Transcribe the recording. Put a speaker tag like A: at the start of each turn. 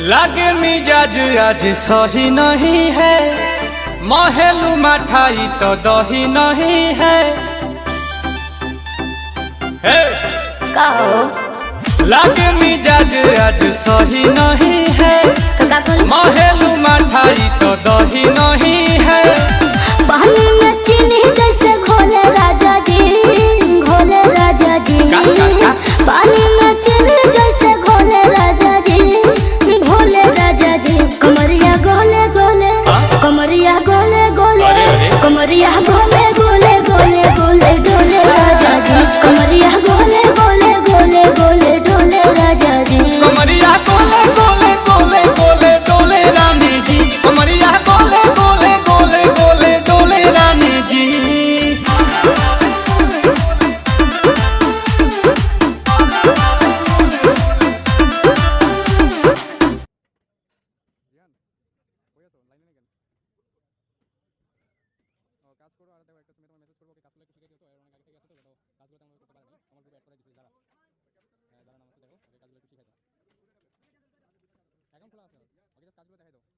A: लागे मिजाज आज सही नहीं है, महलू मठाई तो दही नहीं है। लागे मिजाज आज सही नहीं है, महलू मठाई तो दही नहीं है।
B: पानी में चीनी जैसे घोले राजा जी, घोले राजा जी। पानी में चीनी जैसे घोले राजा जी, घोले राजा जी। कमरिया गोले गोले, कमरिया गोले गोले, कमरिया गोले गोले गोले गोले डोले राजा जी। कमरिया गोले गोले गोले गोले डोले राजा जी।
A: कमरिया गोले गोले गोले गोले डोले रानी जी। कमरिया गोले गोले गोले गोले डोले रानी जी। কাজ করো আর দেখো একটা সময় তোমার মেসেজ করবো ওকে কাজগুলো একটু শিখিয়ে দিও তো এর অনেক আগে থেকে আছে তো কাজগুলো তেমন করতে পারেনি আমার গ্রুপে অ্যাড করে দিয়েছি যারা যারা নাম আছে দেখো ওকে কাজগুলো একটু শিখিয়ে দাও অ্যাকাউন্ট খোলা আছে ওকে জাস্ট কাজগুলো দেখাই দাও